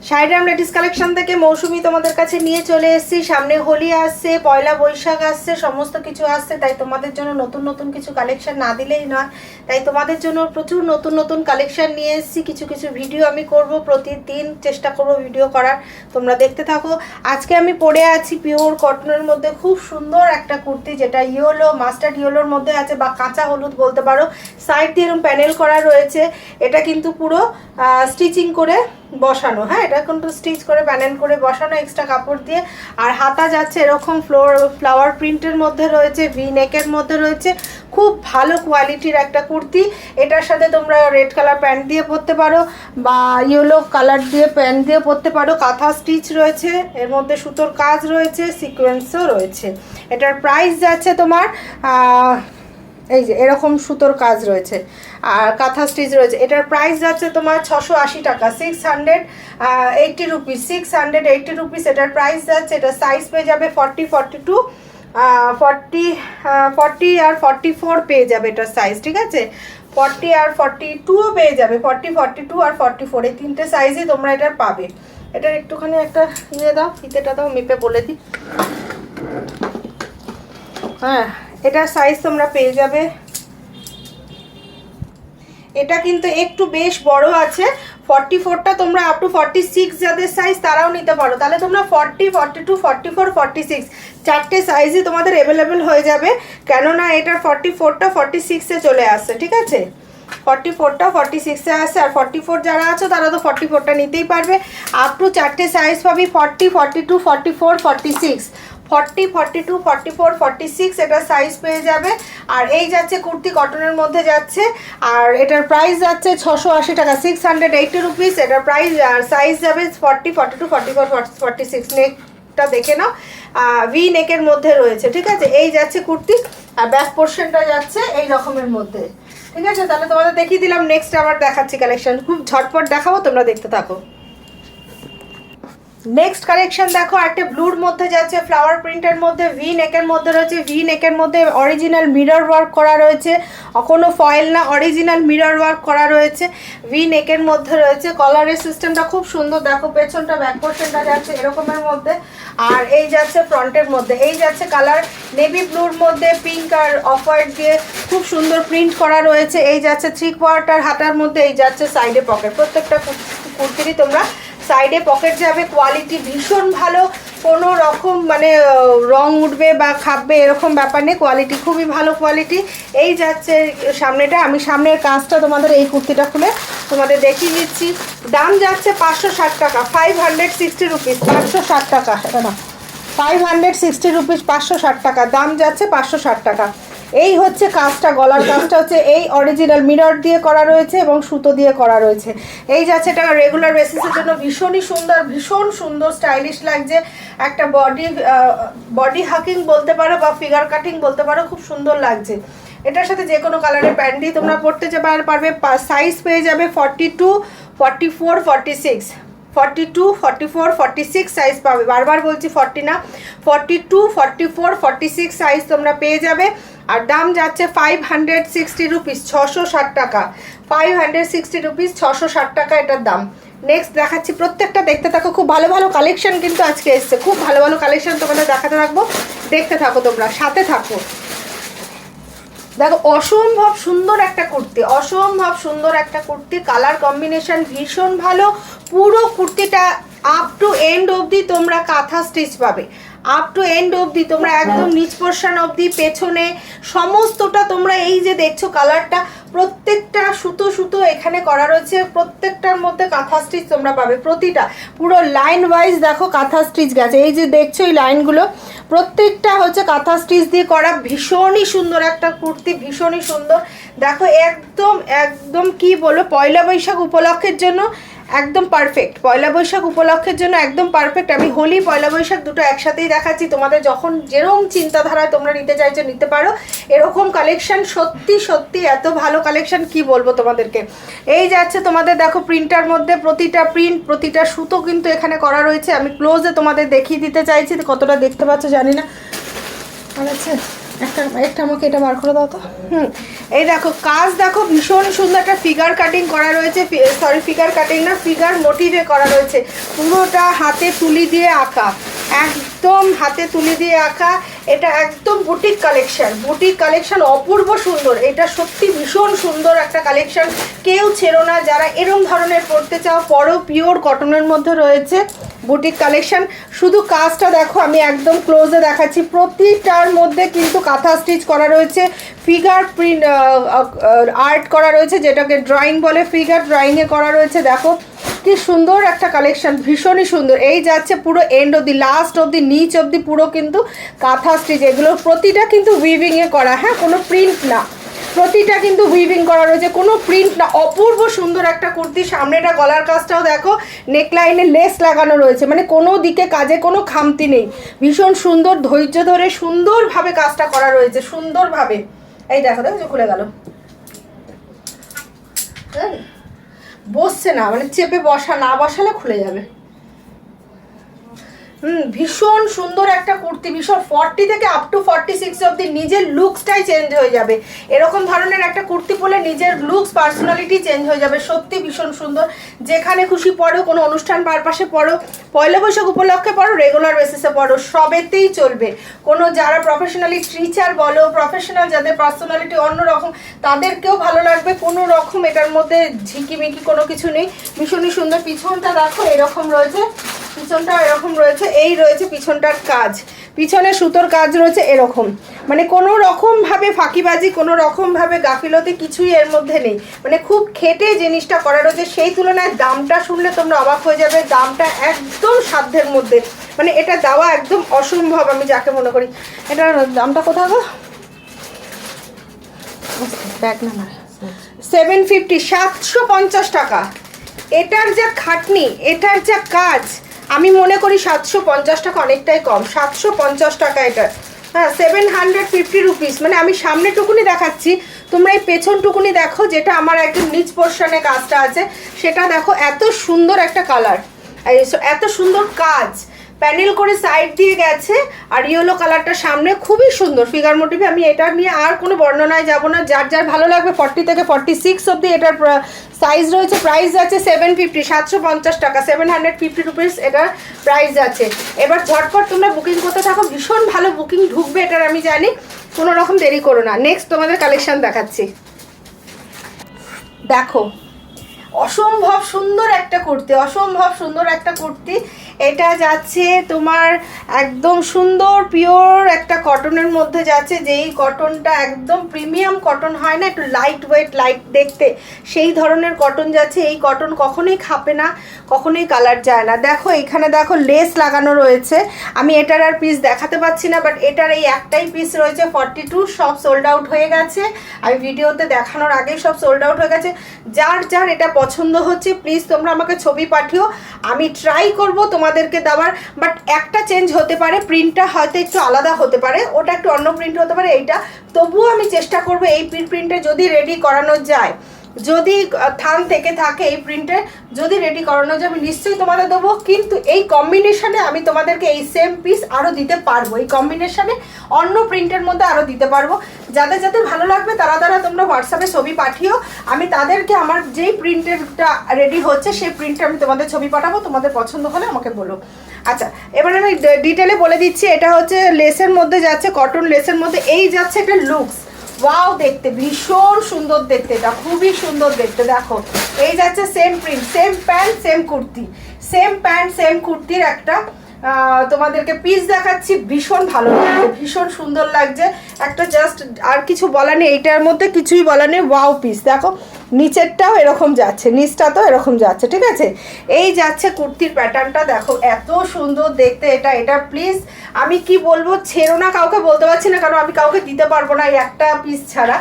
শাড়িরাম ladies collection থেকে মৌসুমি তোমাদের কাছে নিয়ে চলে এসেছি। সামনে হোলি আসছে, পয়লা বৈশাখ আসছে, সমস্ত কিছু আসছে, তাই তোমাদের জন্য নতুন নতুন কিছু কালেকশন না দিলেই নয়। তাই তোমাদের জন্য প্রচুর নতুন নতুন কালেকশন নিয়ে এসেছি। কিছু কিছু ভিডিও আমি করব, প্রতিদিন চেষ্টা করব ভিডিও করার, তোমরা দেখতে থাকো। আজকে আমি পরে আছি পিওর কটনের মধ্যে খুব সুন্দর একটা কুর্তি, যেটা ইয়েলো মাস্টার্ড ইয়েলোর মধ্যে আছে বা কাঁচা হলুদ বলতে পারো। সাইড দিয়ে এরকম প্যানেল করা রয়েছে। এটা কিন্তু পুরো স্টিচিং করে বসানো, হ্যাঁ, এটা কিন্তু স্টিচ করে প্যানেল করে বসানো এক্সট্রা কাপড় দিয়ে। আর হাতা যাচ্ছে এরকম ফ্লাওয়ার প্রিন্টের মধ্যে রয়েছে, ভি নেকের মধ্যে রয়েছে। খুব ভালো কোয়ালিটির একটা কুর্তি। এটার সাথে তোমরা রেড কালার প্যান্ট দিয়ে পরতে পারো বা ইয়েলো কালার দিয়ে প্যান্ট দিয়ে পরতে পারো। কাঁথা স্টিচ রয়েছে, এর মধ্যে সুতোর কাজ রয়েছে, সিকোয়েন্সও রয়েছে। এটার প্রাইস যাচ্ছে তোমার এই যে এরকম সুতোর কাজ রয়েছে আর কাঁথা স্টিচ রয়েছে। এটার প্রাইস যাচ্ছে তোমার 680 টাকা, 680 রুপিস, 680 রুপিস এটার প্রাইস যাচ্ছে। এটা সাইজ পেয়ে যাবে 40, 42, 40 আর 44 পেয়ে যাবে এটার সাইজ, ঠিক আছে। 40 আর 42ও পেয়ে যাবে, 40, 42 আর 44 এই তিনটে সাইজই তোমরা এটার পাবে। এটার একটুখানি একটা ইয়ে দাও, ফিতেটা দাও, মেপে বলে দিই। হ্যাঁ, এটার সাইজ তোমরা পেয়ে যাবে। এটা কিন্তু একটু বেশ বড় আছে, 44টা তোমরা আপ টু 46 যাদের সাইজ তারাও নিতে পারো। তাহলে তোমরা 40, 42, 44, 46 চারটে সাইজই তোমাদের অ্যাভেলেবেল হয়ে যাবে, কেননা এটার 44টা 46-এ চলে আসছে, ঠিক আছে। 44টা 46-এ আসছে, আর 44 যারা আছো তারা তো 44টা নিতেই পারবে। আপ টু চারটে সাইজ পাবি, 40, 42, 44, 46, 40, 42, 44, 46 এটা সাইজ পেয়ে যাবে। আর এই যাচ্ছে কুর্তি কটনের মধ্যে যাচ্ছে, আর এটার প্রাইস যাচ্ছে 680 টাকা, 680 রুপিস এটার প্রাইস। আর সাইজ যাবে 40, 42, 44, 46। নেকটা দেখে নাও, ভি নেকের মধ্যে রয়েছে, ঠিক আছে। এই যাচ্ছে কুর্তি, আর ব্যাক পোর্শনটা যাচ্ছে এই রকমের মধ্যে, ঠিক আছে। তাহলে তোমাদের দেখিয়ে দিলাম। নেক্সট আবার দেখাচ্ছি কালেকশন, খুব ঝটপট দেখাবো, তোমরা দেখতে থাকো। নেক্সট কালেকশন দেখো, একটা ব্লুর মধ্যে যাচ্ছে, ফ্লাওয়ার প্রিন্টের মধ্যে, ভি নেকের মধ্যে রয়েছে। ভি নেকের মধ্যে অরিজিনাল মিরর ওয়ার্ক করা রয়েছে, কোনো ফয়েল না, অরিজিনাল মিরর ওয়ার্ক করা রয়েছে। ভি নেকের মধ্যে রয়েছে। কলারের সিস্টেমটা খুব সুন্দর, দেখো পেছনটা ব্যাক পোর্শনটা যাচ্ছে এরকমের মধ্যে, আর এই যাচ্ছে ফ্রন্টের মধ্যে। এই যাচ্ছে কালার নেভি ব্লুর মধ্যে পিঙ্ক আর অফ হোয়াইট দিয়ে খুব সুন্দর প্রিন্ট করা রয়েছে। এই যাচ্ছে 3/4 হাতার মধ্যে, এই যাচ্ছে সাইডে পকেট। প্রত্যেকটা কুর্তিরই তোমরা সাইডে পকেট যাবে। কোয়ালিটি ভীষণ ভালো, কোনো রকম মানে রং উঠবে বা খাববে এরকম ব্যাপার নেই, কোয়ালিটি খুবই ভালো কোয়ালিটি। এই যাচ্ছে সামনেটা, আমি সামনের কাজটা তোমাদের এই কুর্তিটা খুলে তোমাদের দেখিয়ে দিচ্ছি। দাম যাচ্ছে 560 টাকা, 560 রুপিস, 560 টাকা, এটা না 560 রুপিস, 560 টাকা দাম যাচ্ছে, 560 টাকা। এই হচ্ছে কাজটা, গলার কাজটা হচ্ছে এই অরিজিনাল মিরর দিয়ে করা রয়েছে এবং সুতো দিয়ে করা রয়েছে। এই যাচ্ছে এটা রেগুলার বেসিসের জন্য ভীষণই সুন্দর, ভীষণ সুন্দর স্টাইলিশ লাগছে। একটা বডি হাকিং বলতে পারো বা ফিগার কাটিং বলতে পারো, খুব সুন্দর লাগছে। এটার সাথে যে কোনো কালারের প্যান্ট দিয়ে তোমরা পরতে পারবে। সাইজ পেয়ে যাবে 42, 44, 46, 42, 44, 46 সাইজ পাবে। বারবার বলছি 40 না, 42, 44, 46 সাইজ তোমরা পেয়ে যাবে। আর দাম যাচ্ছে 560 রুপিস, 660 টাকা, 560 রুপিস, 660 টাকা এটার দাম। নেক্সট দেখাচ্ছি, প্রত্যেকটা দেখতে থাকো, খুব ভালো ভালো কালেকশন কিন্তু আজকে এসছে, খুব ভালো ভালো কালেকশন তোমাদের দেখাতে থাকবো, দেখতে থাকো, তোমরা সাথে থাকো। দেখো অসম্ভব সুন্দর একটা কুর্তি, অসম্ভব সুন্দর একটা কুর্তি, কালার কম্বিনেশন ভীষণ ভালো। পুরো কুর্তিটা আপ টু এন্ড অবধি তোমরা কাঁথা স্টিচ পাবে, আপ টু এন্ড অবধি তোমরা একদম নিচ পোর্শন অবধি, পেছনে সমস্তটা তোমরা এই যে দেখছো কালারটা, প্রত্যেকটা সুতো সুতো এখানে করা রয়েছে, প্রত্যেকটার মধ্যে কাঁথা স্টিচ তোমরা পাবে। প্রতিটা পুরো লাইন ওয়াইজ দেখো কাঁথা স্টিচ গেছে, এই যে দেখছো এই লাইনগুলো প্রত্যেকটা হচ্ছে কাঁথা স্টিচ দিয়ে করা। ভীষণই সুন্দর একটা কুর্তি, ভীষণই সুন্দর। দেখো একদম একদম কি বলো, পয়লা বৈশাখ উপলক্ষের জন্য একদম পারফেক্ট, পয়লা বৈশাখ উপলক্ষের জন্য একদম পারফেক্ট। আমি হোলি পয়লা বৈশাখ দুটো একসাথেই দেখাচ্ছি, তোমাদের যখন যেরকম চিন্তাধারায় তোমরা নিতে চাইছো নিতে পারো। এরকম কালেকশন সত্যি সত্যি এত ভালো কালেকশন কি বলবো তোমাদেরকে। এই যাচ্ছে তোমাদের দেখো প্রিন্টার মধ্যে, প্রতিটা প্রিন্ট প্রতিটা সুতো কিন্তু এখানে করা রয়েছে। আমি ক্লোজে তোমাদের দেখিয়ে দিতে চাইছি, কতটা দেখতে পাচ্ছ জানি না, আচ্ছা একটা একটা আমাকে এটা বার করে দাও তো। এই দেখো কাজ দেখো, ভীষণ সুন্দর একটা ফিগার কাটিং করা রয়েছে, সরি ফিগার কাটিং না, ফিগার মোটিভে করা রয়েছে, পুরোটা হাতে তুলি দিয়ে আঁকা, একদম হাতে তুলি দিয়ে আঁকা। এটা একদম বুটিক কালেকশন, বুটিক কালেকশন, অপূর্ব সুন্দর। এটা সত্যি ভীষণ সুন্দর একটা কালেকশন, কেউ ছেড়ো না। যারা এরম ধরনের পরতে চাও পরো, পিওর কটনের মধ্যে রয়েছে বুটিক কালেকশন। শুধু কাজটা দেখো, আমি একদম ক্লোজে দেখাচ্ছি, প্রতিটার মধ্যে কিন্তু কাঁথা স্টিচ করা রয়েছে, ফিগার প্রিন্ট আর্ট করা রয়েছে, যেটাকে ড্রয়িং বলে, ফিগার ড্রয়িংয়ে করা রয়েছে। দেখো কি সুন্দর একটা কালেকশন, ভীষণই সুন্দর। এই যাচ্ছে পুরো এন্ড অবধি, লাস্ট অবধি, নিচ অবধি পুরো কিন্তু কাঁথা স্টিচ। এগুলো প্রতিটা কিন্তু উইভিংয়ে করা, হ্যাঁ, কোনো প্রিন্ট না, প্রতিটা কিন্তু উইভিং করা রয়েছে, কোনো প্রিন্ট না। অপূর্ব সুন্দর একটা কুর্তি। সামনেটা গলার কাজটাও দেখো, নেকলাইনে লেস লাগানো রয়েছে, মানে কোনো দিকে কাজে কোনো খামতি নেই। ভীষণ সুন্দর, ধৈর্য ধরে সুন্দরভাবে কাজটা করা রয়েছে, সুন্দরভাবে। এই দেখো, দেখো খুলে গেল, বসছে না, মানে চেপে বসা না বসালে খুলে যাবে। ভীষণ সুন্দর একটা কুর্তি, ভীষণ 40 থেকে আপ টু 46 অবধি নিজের লুকসটাই চেঞ্জ হয়ে যাবে। এরকম ধরনের একটা কুর্তি পরলে নিজের লুকস, পার্সোনালিটি চেঞ্জ হয়ে যাবে। সত্যি ভীষণ সুন্দর। যেখানে খুশি পরো, কোনো অনুষ্ঠান পারপাসে পরো, পয়লা বৈশাখ উপলক্ষে পরো, রেগুলার বেসিসে পরো, সবেতেই চলবে। কোনো যারা প্রফেশনালি টিচার বলো, প্রফেশনাল যাদের পার্সোনালিটি অন্যরকম, তাদেরকেও ভালো লাগবে। কোনো রকম এটার মধ্যে ঝিকিমিকি কোনো কিছু নেই, ভীষণই সুন্দর। পিছনটা দেখো এরকম রয়েছে, পিছনটা এরকম রয়েছে, এই রয়েছে পিছনটার কাজ, পিছনে সুতোর কাজ রয়েছে এরকম, মানে কোনো রকমভাবে ফাঁকিবাজি, কোনো রকমভাবে গাফিলতি কিছুই এর মধ্যে নেই, মানে খুব খেটে জিনিসটা করা রয়েছে। সেই তুলনায় দামটা শুনলে তোমরা অবাক হয়ে যাবে, দামটা একদম সাধ্যের মধ্যে, মানে এটা দেওয়া একদম অসম্ভব আমি যাকে মনে করি। এটার দামটা কোথায় গো, ব্যাগ না, 750, 750 টাকা। এটার যা খাটনি, এটার যা কাজ, আমি মনে করি 750 টাকা অনেকটাই কম। 750 টাকা এটা, হ্যাঁ, 750 রুপিস। মানে আমি সামনেটুকুনি দেখাচ্ছি, তোমরা এই পেছনটুকুনি দেখো, যেটা আমার একদম নিচ পোর্শনে কাজটা আছে, সেটা দেখো। এত সুন্দর একটা কালার, এত সুন্দর কাজ, প্যানেল করে সাইড দিয়ে গেছে, আর ইয়েলো কালারটা সামনে, খুবই সুন্দর ফিগার মোটিভে। আমি এটা নিয়ে আর কোনো বর্ণনায় যাব না, যার যার ভালো লাগবে। 40 থেকে 46 অবধি এটার সাইজ রয়েছে। প্রাইস আছে 750, 750 টাকা, 750 রুপিস এটার প্রাইস আছে। এবার ঝটপট তোমরা বুকিং করতে থাকো, ভীষণ ভালো বুকিং ঢুকবে এটার, আমি জানি। কোনো রকম দেরি করো না। নেক্সট তোমাদের কালেকশন দেখাচ্ছি, দেখো অসম্ভব সুন্দর একটা কুর্তি, অসম্ভব সুন্দর একটা কুর্তি। এটা যাচ্ছে তোমার একদম সুন্দর পিওর একটা কটনের মধ্যে যাচ্ছে, যেই কটনটা একদম প্রিমিয়াম কটন হয় না, একটু লাইট ওয়েট, লাইট দেখতে, সেই ধরনের কটন যাচ্ছে। এই কটন কখনোই খাপে না, কখনোই কালার যায় না। দেখো এখানে দেখো লেস লাগানো রয়েছে, আমি এটার আর পিস দেখাতে পাচ্ছি না, বাট এটার এই একটাই পিস রয়েছে 42, সব সোল্ড আউট হয়ে গেছে। আমি ভিডিওতে দেখানোর আগেই সব সোল্ড আউট হয়ে গেছে। যার যার এটা পছন্দ হচ্ছে প্লিজ তোমরা আমাকে ছবি পাঠিও, আমি ট্রাই করব তোমাদেরকে দেওয়ার। বাট একটা চেঞ্জ হতে পারে, প্রিন্টটা হয়তো একটু আলাদা হতে পারে, ওটা একটু অন্য প্রিন্ট হতে পারে এইটা, তবুও আমি চেষ্টা করব এই প্রিন্টে যদি রেডি করানো যায়, যদি থান থেকে থাকে এই প্রিন্টে যদি রেডি করানো যায়, আমি নিশ্চয়ই তোমাদের দেবো। কিন্তু এই কম্বিনেশনে আমি তোমাদেরকে এই সেম পিস আরও দিতে পারবো, এই কম্বিনেশনে অন্য প্রিন্টের মধ্যে আরও দিতে পারবো। যাদের যাদের ভালো লাগবে তারা তারা তোমরা হোয়াটসঅ্যাপে ছবি পাঠিও, আমি তাদেরকে আমার যেই প্রিন্টেরটা রেডি হচ্ছে সেই প্রিন্টে আমি তোমাদের ছবি পাঠাবো, তোমাদের পছন্দ হলে আমাকে বলো। আচ্ছা, এবার আমি ডিটেলে বলে দিচ্ছি। এটা হচ্ছে লেসের মধ্যে যাচ্ছে, কটন লেসের মধ্যে। এই যাচ্ছে একটা লুকস, ওয়াও, দেখতে ভীষণ সুন্দর দেখতে, এটা খুবই সুন্দর দেখতে। দেখো এই যাচ্ছে same print, same pant same kurti, same pant same কুর্তির একটা তোমাদেরকে পিস দেখাচ্ছি। ভীষণ ভালো লাগছে, ভীষণ সুন্দর লাগছে একটা, জাস্ট আর কিছু বলার নেই, এইটার মধ্যে কিছুই বলার নেই। ওয়াও পিস, দেখো নিচেরটাও এরকম যাচ্ছে, নিচটা তো এরকম যাচ্ছে, ঠিক আছে। এই যাচ্ছে কুর্তির প্যাটার্নটা, দেখো এত সুন্দর দেখতে এটা। এটা প্লিজ আমি কি বলবো, ছেড়ো না, কাউকে বলতে পারছি না, কারণ আমি কাউকে দিতে পারবো না এই একটা পিস ছাড়া।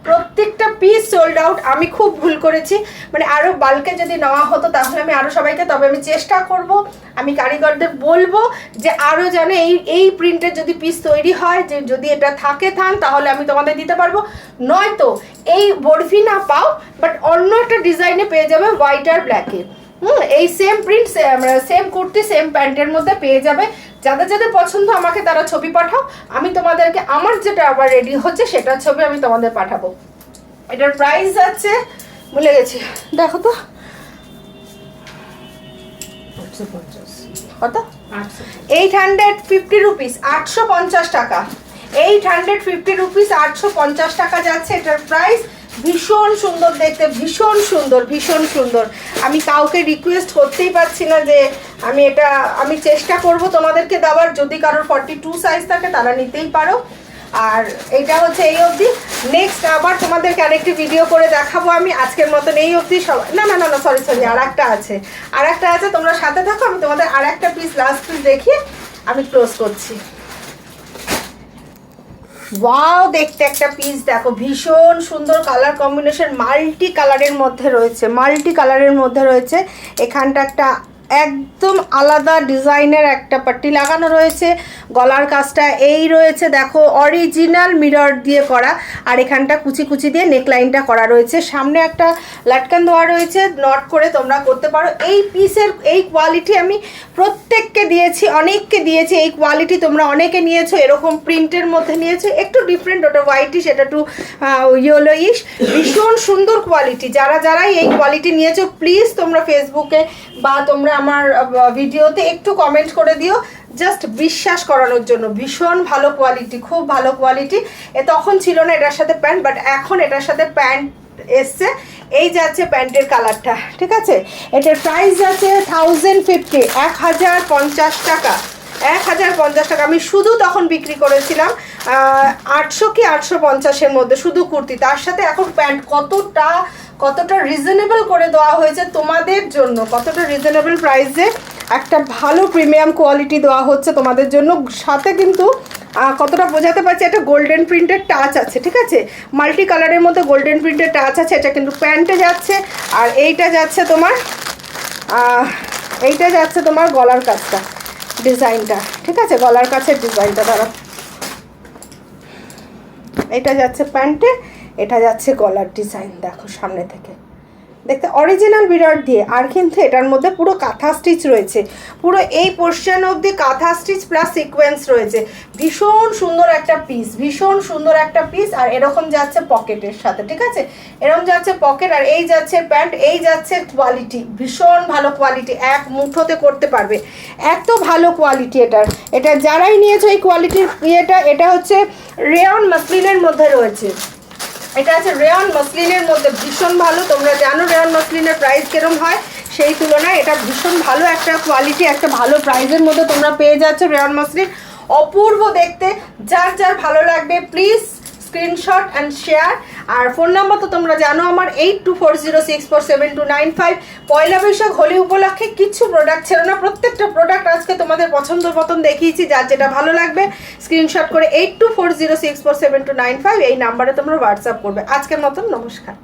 প্রত্যেকটা পিস সোল্ড আউট। আমি খুব ভুল করেছি, মানে আরও বাল্কে যদি নেওয়া হতো তাহলে আমি আরও সবাইকে, তবে আমি চেষ্টা করব, আমি কারিগরদের বলবো যে আরও যেন এই প্রিন্টের যদি পিস তৈরি হয়, যে যদি এটা থাকে থান, তাহলে আমি তোমাদের দিতে পারবো। নয়তো এই বরফি না পাও, বাট অন্য একটা ডিজাইনে পেয়ে যাবে হোয়াইট আর ব্ল্যাকে। এই same print same kurti same প্যান্টের মধ্যে পেয়ে যাবে। যাদের যাদের পছন্দ আমাকে তারা ছবি পাঠাও, আমি তোমাদেরকে আমার যেটা আবার রেডি হচ্ছে সেটার ছবি আমি তোমাদের পাঠাবো। এটার প্রাইস আছে ভুলে গেছি, দেখো তো কত, 850 রুপিস, 850 টাকা, 850 রুপিস, 850 টাকা যাচ্ছে এটার প্রাইস। ভীষণ সুন্দর দেখতে, ভীষণ সুন্দর, ভীষণ সুন্দর। আমি কাউকে রিকোয়েস্ট করতেই পারছি না যে আমি চেষ্টা করব তোমাদেরকে দেওয়ার, যদি কারোর 42 সাইজ থাকে তারা নিতেই পারো। আর এটা হচ্ছে এই অবধি, নেক্সট আবার তোমাদেরকে আরেকটি ভিডিও করে দেখাবো আমি। আজকের মতন এই অবধি সবাই, না না না না সরি আর একটা আছে, তোমরা সাথে থাকো, আমি তোমাদের আর একটা পিস লাস্ট পিস দেখিয়ে আমি ক্লোজ করছি। ওয়াও, দেখতে একটা পিস দেখো, ভীষণ সুন্দর কালার কম্বিনেশন, মাল্টি কালারের মধ্যে রয়েছে। এখানটা একটা একদম আলাদা ডিজাইনের একটা পাট্টি লাগানো রয়েছে, গলার কাজটা এই রয়েছে দেখো অরিজিনাল মিরর দিয়ে করা, আর এখানটা কুচি কুচি দিয়ে নেকলাইনটা করা রয়েছে, সামনে একটা লাটকান দেওয়া রয়েছে, নট করে তোমরা করতে পারো। এই পিসের এই কোয়ালিটি আমি প্রত্যেককে দিয়েছি, অনেককে দিয়েছি, এই কোয়ালিটি তোমরা অনেকে নিয়েছো, এরকম প্রিন্টের মধ্যে নিয়েছো, একটু ডিফারেন্ট, ওটা হোয়াইটিশ এটা একটু ইয়েলোইশ, ভীষণ সুন্দর কোয়ালিটি। যারাই এই কোয়ালিটি নিয়েছো প্লিজ তোমরা ফেসবুকে বা তোমরা আমার ভিডিওতে একটু কমেন্ট করে দিও, জাস্ট বিশ্বাস করানোর জন্য। ভীষণ ভালো কোয়ালিটি, খুব ভালো কোয়ালিটি। তখন ছিল না এটার সাথে প্যান্ট, বাট এখন এটার সাথে প্যান্ট এসছে। এই যাচ্ছে প্যান্টের কালারটা, ঠিক আছে। এটার প্রাইস যাচ্ছে 1050, 1050 টাকা, 1050 টাকা। আমি শুধু তখন বিক্রি করেছিলাম 800 কি 850-এর মধ্যে শুধু কুর্তি, তার সাথে এখন প্যান্ট। কতটা রিজনেবল করে দেওয়া হয়েছে তোমাদের জন্য, কতটা রিজনেবল প্রাইসে একটা ভালো প্রিমিয়াম কোয়ালিটি দেওয়া হচ্ছে তোমাদের জন্য। সাথে কিন্তু কতটা বোঝাতে পারছি, একটা গোল্ডেন প্রিন্টের টাচ আছে, ঠিক আছে, মাল্টি কালারের মধ্যে গোল্ডেন প্রিন্টের টাচ আছে। এটা কিন্তু প্যান্টে যাচ্ছে, আর এইটা যাচ্ছে তোমার গলার কাছটা ডিজাইনটা, ঠিক আছে, গলার কাছের ডিজাইনটা ধরো, এটা যাচ্ছে প্যান্টে, এটা যাচ্ছে গলার ডিজাইন, দেখো সামনে থেকে দেখতে অরিজিনাল মিরর দিয়ে। আর কিন্তু এটার মধ্যে পুরো কাঁথা স্টিচ রয়েছে, পুরো এই পোর্শন অবধি কাঁথা স্টিচ প্লাস সিকোয়েন্স রয়েছে। ভীষণ সুন্দর একটা পিস, ভীষণ সুন্দর একটা পিস। আর এরকম যাচ্ছে পকেটের সাথে, ঠিক আছে, এরকম যাচ্ছে পকেট, আর এই যাচ্ছে প্যান্ট, এই যাচ্ছে কোয়ালিটি, ভীষণ ভালো কোয়ালিটি, এক মুঠোতে করতে পারবে, এত ভালো কোয়ালিটি এটার। এটা যারাই নিয়েছো এই কোয়ালিটির এটা হচ্ছে রেয়ন মাসলিনের মধ্যে রয়েছে, এটা আছে রেয়ন মসলিনের মধ্যে, ভীষণ ভালো। তোমরা জানো রেয়ন মসলিনের প্রাইস কিরম হয়, সেই তুলনায় এটা ভীষণ ভালো একটা কোয়ালিটি, একটা ভালো প্রাইসের মধ্যে তোমরা পেয়ে যাচ্ছ রেয়ন মসলিন। অপূর্ব দেখতে, যার ভালো লাগবে প্লিজ স্ক্রিনশট অ্যান্ড শেয়ার। আর ফোন নাম্বার তো তোমরা জানো আমার 8240647295। পয়লা বৈশাখ হোলি উপলক্ষে কিছু প্রোডাক্ট ছিল না, প্রত্যেকটা প্রোডাক্ট আজকে তোমাদের পছন্দ মতন দেখিয়েছি। যার যেটা ভালো লাগবে স্ক্রিনশট করে 8240647295 এই নাম্বারে তোমরা হোয়াটসঅ্যাপ করবে। আজকের মতন নমস্কার।